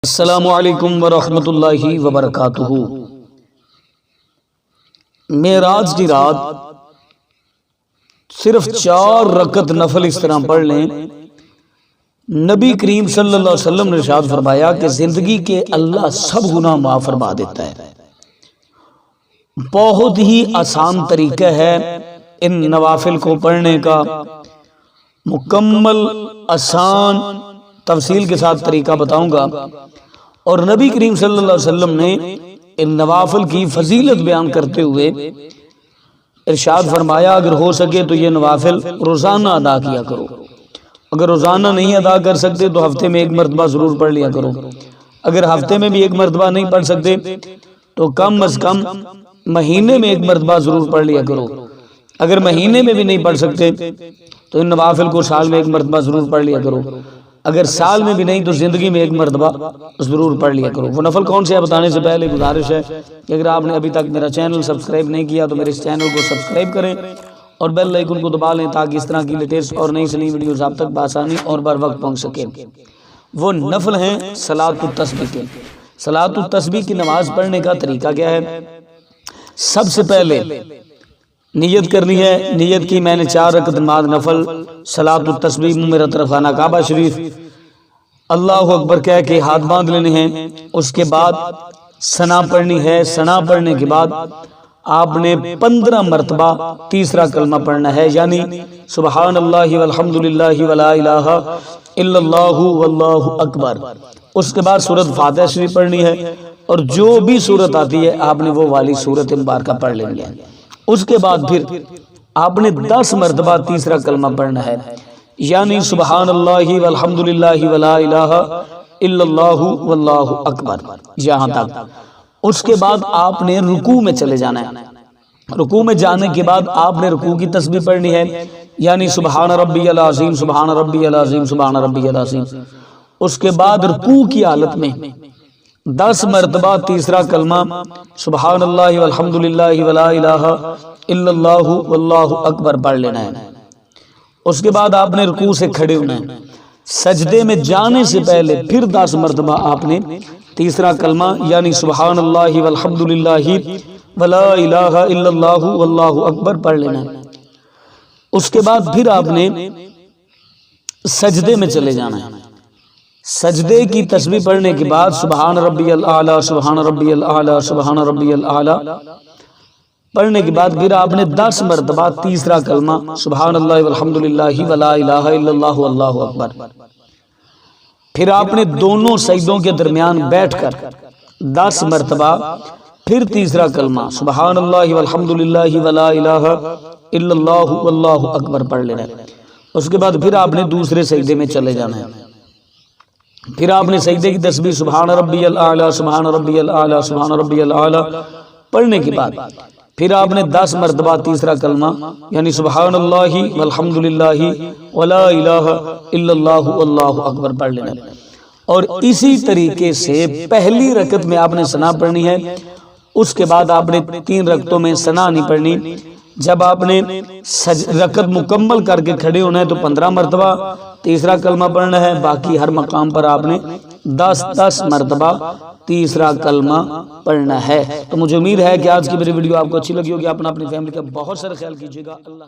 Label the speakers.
Speaker 1: السلام علیکم ورحمۃ اللہ وبرکاتہ۔ معراج کی رات صرف 4 رکعت نفل اس طرح پڑھ لیں، نبی کریم صلی اللہ علیہ وسلم نے ارشاد فرمایا کہ زندگی کے اللہ سب گناہ معاف فرما دیتا ہے۔ بہت ہی آسان طریقہ ہے ان نوافل کو پڑھنے کا، مکمل آسان تفصیل کے ساتھ طریقہ بتاؤں گا، اور نبی کریم صلی اللہ علیہ وسلم نے ان نوافل کی فضیلت بیان کرتے ہوئے ارشاد فرمایا اگر ہو سکے تو یہ نوافل روزانہ ادا کیا کرو، اگر روزانہ نہیں ادا کر سکتے تو ہفتے میں 1 مرتبہ ضرور پڑھ لیا کرو، اگر ہفتے میں بھی 1 مرتبہ نہیں پڑھ سکتے تو کم از کم مہینے میں 1 مرتبہ ضرور پڑھ لیا کرو، اگر مہینے میں بھی نہیں پڑھ سکتے تو ان نوافل کو سال میں 1 مرتبہ ضرور پڑھ لیا کرو، اگر سال میں بھی نہیں تو زندگی میں 1 مرتبہ ضرور پڑھ لیا کرو۔ وہ نفل کون سے ہے بتانے سے پہلے گزارش ہے کہ اگر آپ نے ابھی تک میرا چینل سبسکرائب نہیں کیا تو میرے اس چینل کو سبسکرائب کریں اور بیل آئیکن کو دبا لیں تاکہ اس طرح کی لیٹسٹ اور نئی نئی ویڈیوز آپ تک بآسانی اور بر وقت پہنچ سکیں۔ وہ نفل ہیں صلاۃ التسبیح کے۔ صلاۃ التسبیح کی نماز پڑھنے کا طریقہ کیا ہے؟ سب سے پہلے نیت کرنی ہے، نیت کی میں نے 4 رکعت نماز نفل صلاۃ التسبیح منہ میرا طرف آنا کعبہ شریف، اللہ اکبر کہہ کے ہاتھ باندھ لینے ہیں، اس کے بعد ثنا پڑھنی ہے، ثنا پڑھنے کے بعد آپ نے 15 مرتبہ تیسرا کلمہ پڑھنا ہے، یعنی سبحان اللہ والحمد للہ ولا الہ الا اللہ واللہ اکبر۔ اس کے بعد سورۃ فاتحہ شریف پڑھنی ہے، اور جو بھی سورت آتی ہے آپ نے وہ والی سورت مبارکہ پڑھ لینی ہے۔ اس کے بعد پھر آپ نے 10 مرتبہ تیسرا کلمہ پڑھنا ہے، یعنی سبحان اللہ والحمد للہ ولا الہ الا اللہ واللہ اکبر، یہاں تک۔ اس کے بعد آپ نے رکوع میں چلے جانا ہے، رکوع میں جانے کے بعد آپ نے رکوع کی تسبیح پڑھنی ہے، یعنی سبحان ربی العظیم سبحان ربی العظیم سبحان ربی العظیم۔ اس کے بعد رکوع کی حالت میں 10 مرتبہ تیسرا کلمہ سبحان اللہ والحمد للہ ولا الہ الا اللہ واللہ اکبر پڑھ لینا ہے۔ اس کے بعد آپ نے رکوع سے کھڑے ہونا ہے، سجدے میں جانے سے پہلے پھر 10 مرتبہ آپ نے تیسرا کلمہ یعنی سبحان اللہ والحمد للہ ولا الہ الا اللہ واللہ اکبر پڑھ لینا ہے۔ اس کے بعد پھر آپ نے سجدے میں چلے جانا ہے، سجدے کی تسبیح پڑھنے کے بعد سبحان ربی الاعلی سبحان ربی الاعلی سبحان ربی الاعلی پڑھنے کے بعد پھر آپ نے 10 مرتبہ تیسرا کلمہ سبحان اللہ والحمد للہ ولا الہ الا اللہ واللہ اکبر۔ پھر آپ نے دونوں سجدوں کے درمیان بیٹھ کر 10 مرتبہ پھر تیسرا کلمہ سبحان اللہ والحمد للہ ولا الہ الا اللہ واللہ اکبر پڑھ لینا ہے۔ اس کے بعد پھر آپ نے دوسرے سجدے میں چلے جانا ہے، پھر آپ نے سجدے کی تسبیح سبحان ربی الاعلی سبحان ربی الاعلی سبحان ربی الاعلی پڑھنے کے بعد پھر آپ نے 10 مرتبہ تیسرا کلمہ یعنی سبحان اللہ والحمد للہ ولا الہ الا اللہ واللہ اکبر پڑھ لینا ہے۔ اور اسی طریقے سے پہلی رکعت میں آپ نے ثنا پڑھنی ہے، اس کے بعد آپ نے 3 رکعتوں میں ثنا نہیں پڑھنی۔ جب آپ نے رکعت مکمل کر کے کھڑے ہونا ہے تو 15 مرتبہ تیسرا کلمہ پڑھنا ہے، باقی ہر مقام پر آپ نے 10 مرتبہ تیسرا کلمہ پڑھنا ہے۔ تو مجھے امید ہے کہ آج کی میری ویڈیو آپ کو اچھی لگی ہوگی، اپنا اپنی فیملی کا بہت سارا خیال کیجیے گا۔ اللہ